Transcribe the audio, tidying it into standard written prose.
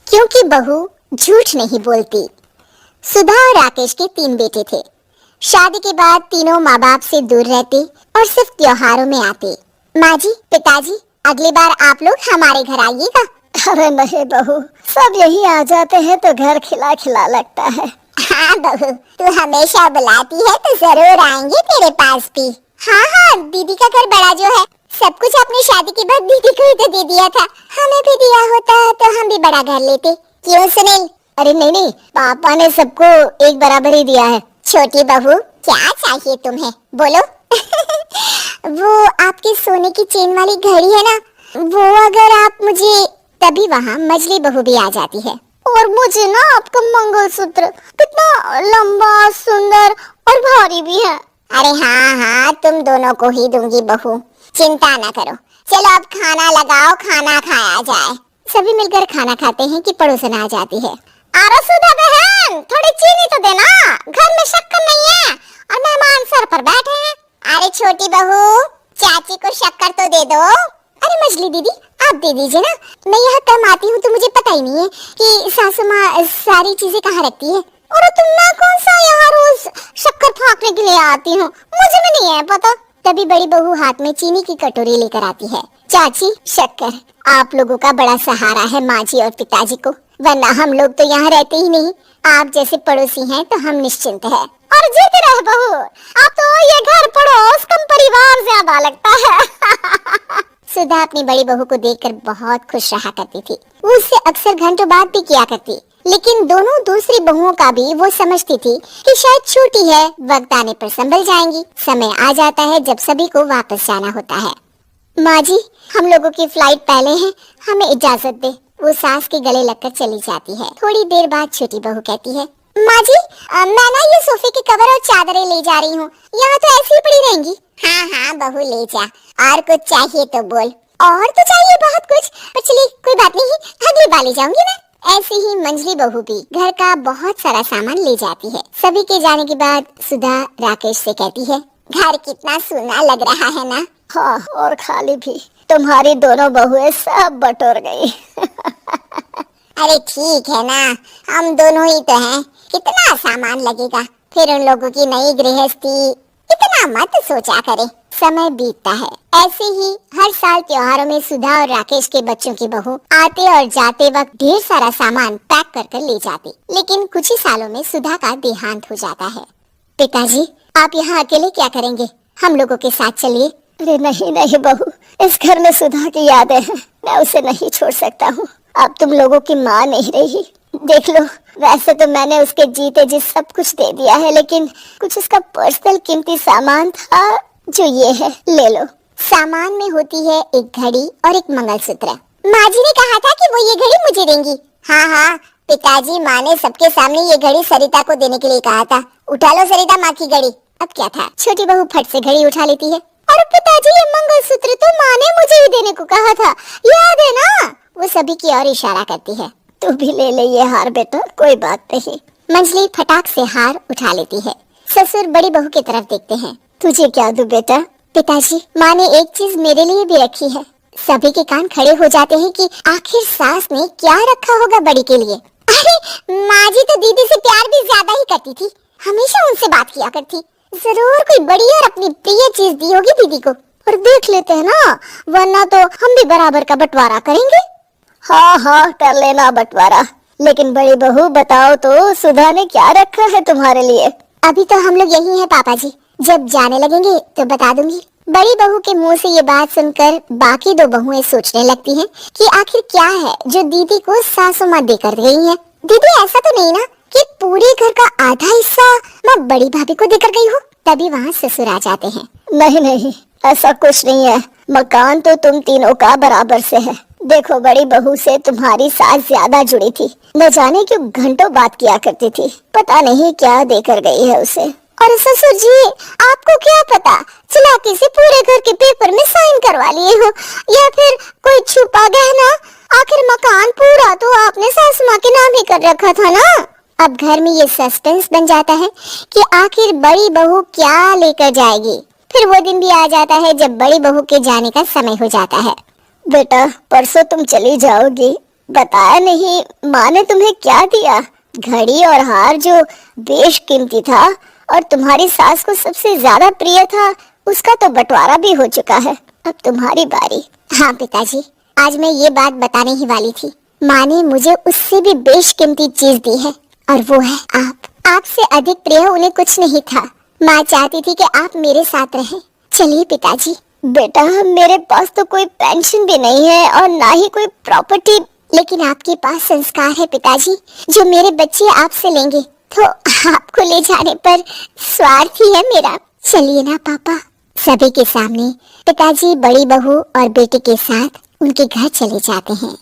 क्योंकि बहू झूठ नहीं बोलती। सुधा और राकेश के 3 बेटे थे। शादी के बाद तीनों माँ बाप से दूर रहते और सिर्फ त्योहारों में आते। माँ जी, पिताजी, अगली बार आप लोग हमारे घर आइएगा। अरे नहीं बहू, सब यही आ जाते हैं तो घर खिला खिला लगता है। हाँ बहू, तू हमेशा बुलाती है तो जरूर आएंगे तेरे पास भी। हाँ हाँ, दीदी का घर बड़ा जो है, सब कुछ अपनी शादी के बाद दीदी को ही तो दे दिया था। हमें भी दिया होता तो हम भी बड़ा घर लेते। क्यों सुनील? अरे नहीं नहीं, पापा ने सबको एक बराबर ही दिया है। छोटी बहू, क्या चाहिए तुम्हें, बोलो। वो आपके सोने की चेन वाली घड़ी है ना, वो अगर आप मुझे, तभी वहाँ मजली बहू भी आ जाती है। और मुझे ना आपका मंगलसूत्र, कितना लंबा, सुंदर और भारी भी है। अरे हाँ हाँ, तुम दोनों को ही दूंगी बहू, चिंता ना करो। चलो अब खाना लगाओ, खाना खाया जाए। सभी मिलकर खाना खाते हैं कि पड़ोसन आ जाती है। अरे सुधा बहन, थोड़ी चीनी तो देना, घर में शक्कर नहीं है और मेहमान सर पर बैठे हैं। अरे छोटी बहू, चाची को शक्कर तो दे दो। अरे मछली दीदी, आप दे दीजिए ना। मैं यहाँ कम आती हूँ तो मुझे पता ही नहीं है कि सासू माँ सारी चीजें कहाँ रखती है। और तुम ना कौन सा यहाँ रोज शक्कर फाँकने के लिए आती हूँ, मुझे भी नहीं है पता। तभी बड़ी बहू हाथ में चीनी की कटोरी लेकर आती है। चाची, शक्कर आप लोगों का बड़ा सहारा है माँ जी और पिताजी को, वरना हम लोग तो यहाँ रहते ही नहीं। आप जैसे पड़ोसी हैं तो हम निश्चिंत हैं। और जीती रहे बहू, आप तो ये घर पड़ोस कम परिवार ज्यादा लगता है। सुधा अपनी बड़ी बहू को देखकर बहुत खुश रहा करती थी। वो उससे अक्सर घंटों बात भी किया करती, लेकिन दोनों दूसरी बहुओं का भी वो समझती थी कि शायद छोटी है, वक्त आने पर संभल जाएंगी। समय आ जाता है जब सभी को वापस जाना होता है। माँ जी, हम लोगों की फ्लाइट पहले है, हमें इजाजत दे। वो सास के गले लगकर चली जाती है। थोड़ी देर बाद छोटी बहू कहती है, माँ जी, मैं ना ये सोफे के कवर और चादरें ले जा रही हूँ, यहाँ तो ऐसी ही पड़ी रहेंगी। हाँ हाँ बहू, ले जा। और कुछ चाहिए तो बोल। और तो चाहिए बहुत कुछ, पर चलिए कोई बात नहीं, अगली बार ले जाऊंगी ना। ऐसे ही मंजली बहू भी घर का बहुत सारा सामान ले जाती है। सभी के जाने के बाद सुधा राकेश से कहती है, घर कितना सुना लग रहा है ना। हाँ, और खाली भी। तुम्हारी दोनों बहुएं सब बटोर गई। अरे ठीक है ना, हम दोनों ही तो हैं, कितना सामान लगेगा। फिर उन लोगों की नई गृहस्थी, इतना मत सोचा करे। समय बीतता है। ऐसे ही हर साल त्योहारों में सुधा और राकेश के बच्चों की बहू आते और जाते वक्त ढेर सारा सामान पैक कर कर ले जाती। लेकिन कुछ ही सालों में सुधा का देहांत हो जाता है। पिताजी, आप यहाँ अकेले क्या करेंगे, हम लोगों के साथ चलिए। अरे नहीं नहीं बहू, इस घर में सुधा की यादें हैं, मैं उसे नहीं छोड़ सकता हूँ। अब तुम लोगों की माँ नहीं रही। देख लो, वैसे तो मैंने उसके जीते जी सब कुछ दे दिया है, लेकिन कुछ उसका पर्सनल कीमती सामान था जो ये है, ले लो। सामान में होती है एक घड़ी और एक मंगलसूत्र। माँ जी ने कहा था कि वो ये घड़ी मुझे देंगी। हाँ हाँ पिताजी, माँ ने सबके सामने ये घड़ी सरिता को देने के लिए कहा था। उठा लो सरिता माँ की घड़ी। अब क्या था, छोटी बहू फट से घड़ी उठा लेती है। और पिताजी, ये मंगलसूत्र तो माँ ने मुझे ही देने को कहा था, याद है ना। वो सभी की ओर इशारा करती है। तू भी ले ले ये हार बेटा, कोई बात नहीं। मंजली फटाक से हार उठा लेती है। ससुर बड़ी बहू की तरफ देखते हैं। तुझे क्या दूं बेटा? पिताजी, माँ ने एक चीज मेरे लिए भी रखी है। सभी के कान खड़े हो जाते हैं कि आखिर सास ने क्या रखा होगा बड़ी के लिए। अरे माँ जी तो दीदी से प्यार भी ज्यादा ही करती थी, हमेशा उनसे बात किया करती। जरूर कोई बड़ी और अपनी प्रिय चीज दी होगी दीदी को। और देख लेते हैं ना, वरना तो हम भी बराबर का बंटवारा करेंगे। हाँ हाँ, कर लेना बंटवारा। लेकिन बड़ी बहू बताओ तो, सुधा ने क्या रखा है तुम्हारे लिए? अभी तो हम लोग यही हैं पापा जी, जब जाने लगेंगे तो बता दूंगी। बड़ी बहू के मुंह से ये बात सुनकर बाकी 2 बहुएं सोचने लगती हैं कि आखिर क्या है जो दीदी को सासू माँ देकर गई है। दीदी, ऐसा तो नहीं ना कि पूरे घर का आधा हिस्सा मैं बड़ी भाभी को देकर गई हूँ। तभी वहाँ ससुर आ जाते हैं। नहीं नहीं, ऐसा कुछ नहीं है। मकान तो तुम तीनों का बराबर से है। देखो, बड़ी बहू से तुम्हारी सास ज्यादा जुड़ी थी, न जाने क्यों घंटों बात किया करती थी। पता नहीं क्या देकर गई है उसे। और ससुर जी, आपको क्या पता, चालाकी से पूरे घर के पेपर में साइन करवा लिए हो, या फिर कोई छुपा गहना। आखिर मकान पूरा तो आपने सासू माँ के नाम ही कर रखा था ना। अब घर में ये सस्पेंस बन जाता है कि आखिर बड़ी बहू क्या लेकर जाएगी। फिर वो दिन भी आ जाता है जब बड़ी बहू के जाने का समय हो जाता है। बेटा, परसों तुम चली जाओगी, बताया नहीं, माँ ने तुम्हें क्या दिया? घड़ी और हार जो बेशकीमती था और तुम्हारी सास को सबसे ज्यादा प्रिय था, उसका तो बंटवारा भी हो चुका है। अब तुम्हारी बारी। हाँ पिताजी, आज मैं ये बात बताने ही वाली थी। माँ ने मुझे उससे भी बेशकीमती चीज दी है और वो है आप। आपसे अधिक प्रिय उन्हें कुछ नहीं था। माँ चाहती थी कि आप मेरे साथ रहें। चलिए पिताजी। बेटा, मेरे पास तो कोई पेंशन भी नहीं है और ना ही कोई प्रॉपर्टी। लेकिन आपके पास संस्कार है पिताजी, जो मेरे बच्चे आपसे लेंगे, तो आपको ले जाने पर स्वार्थ ही है मेरा। चलिए ना पापा। सभी के सामने पिताजी बड़ी बहू और बेटे के साथ उनके घर चले जाते हैं।